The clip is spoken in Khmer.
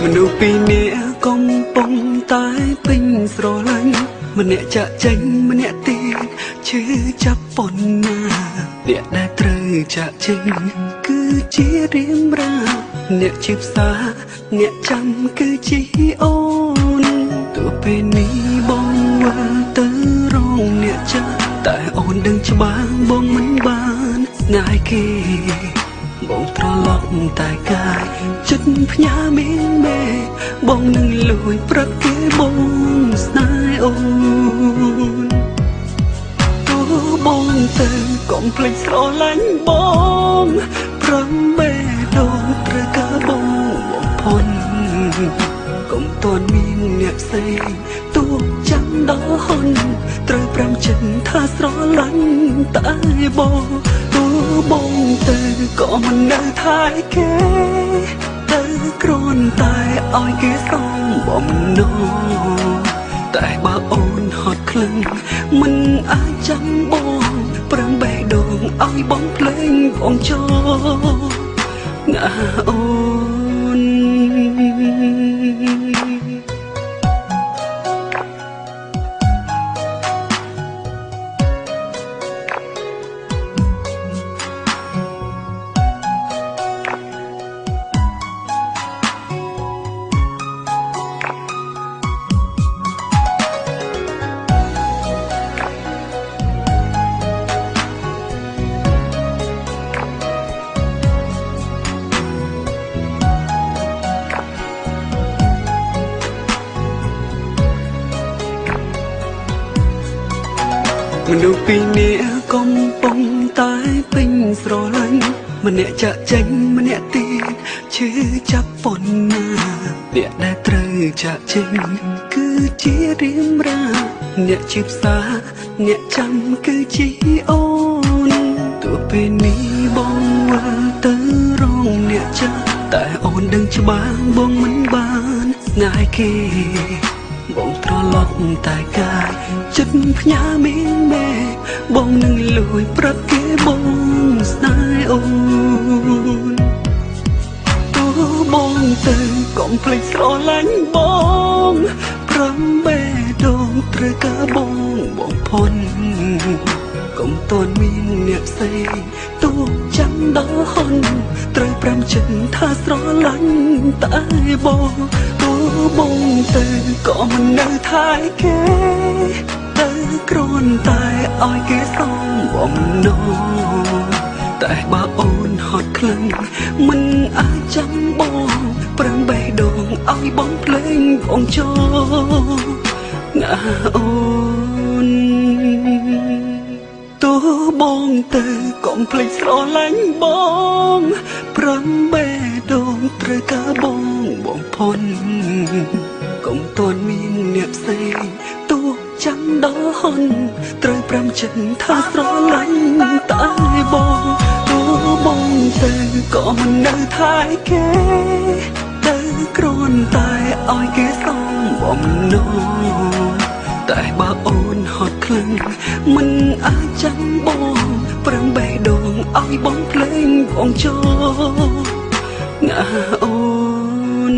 មនុស្សពីរនាក់កំពុងតែពេញស្រឡាញ់ម្នាក់ចាក់ចេញម្នាក់ទៀតឈឺចាប់ប៉ុណ្ណាអ្នកដែលត្រូវចាក់ចេញគឺជារៀងរ៉ាអ្នកជាផ្សាអ្នកចាំគឺជាអូនទោះពេលនេះបងវិលទៅរងអ្នកចាក់តែអូនដឹងច្បាស់បងមិនបានស្នេហ៍គេបងត្រឡប់តែកាយចិត្តផ្ញើមេមេបងនឹងលួចប្រឹកគេបងស្នេហ៍អូនទោះបងទៅកុំភ្លេចស្រឡាញ់បងប្រំបេះដូងត្រូវការបងផុនកុំតន់មានអ្នកផ្សេងទោះចាំដល់ហន់ត្រូវប្រាំចិត្តថាស្រឡាញ់តែបងបងទៅក៏មិននៅថែគេទៅគ្រាន់តែឲ្យគេសំបំណងតែបើអូនហត់ខ្លាំងមិនអាចចាំបងប្រឹងបេះដូងឲ្យបងភ្លេងបងចូលណាអូនមនុស្សពីរនាក់កំពុងតែពេញស្រឡាញ់ម្នាក់ចាក់ចេញម្នាក់ទៀតឈឺចាប់ប៉ុណ្ណាអ្នកដែលត្រូវចាក់ចេញគឺជារៀងរ៉ាអ្នកជាផ្សាអ្នកចាំគឺជាអូនទោះពេលនេះបងវិលទៅរងអ្នកចាក់តែអូនដឹងច្បាស់បងមិនបានស្នេហ៍គេបងត្រឡប់តែកាយចិត្តផ្ញើមេមេបងនឹងលួចប្រឹកគេបងស្នេហ៍អូនទោះបងទៅកុំភ្លេចស្រឡាញ់បងប្រំបេះដូងត្រូវការបងផុនកុំតន់មានអ្នកផ្សេងទោះចាំដល់ហន់ត្រូវប្រាំចិត្តថាស្រឡាញ់តែបងបងទៅក៏មិននៅថែគេទៅគ្រាន់តែឲ្យគេសំបំណងតែបើអូនហត់ខ្លាំងមិនអាចចាំបងប្រឹងបេះដូងឲ្យបងភ្លេងបងចូលណាអូនទោះបងទៅកុំភ្លេចស្រឡាញ់បងប្រំបេះដូងត្រូវការបងផុនកុំតន់មានអ្នកផ្សេងទោះចាំដល់ហន់ត្រូវប្រាំចិត្តថាស្រឡាញ់តែបងទោះបងទៅក៏មិននៅថែគេទៅគ្រាន់តែឲ្យគេសំបំណងតែបើអូនហត់ខ្លាំងមិនអាចចាំបងប្រឹងបេះដូងឲ្យបងភ្លេងបងចូលណាអូន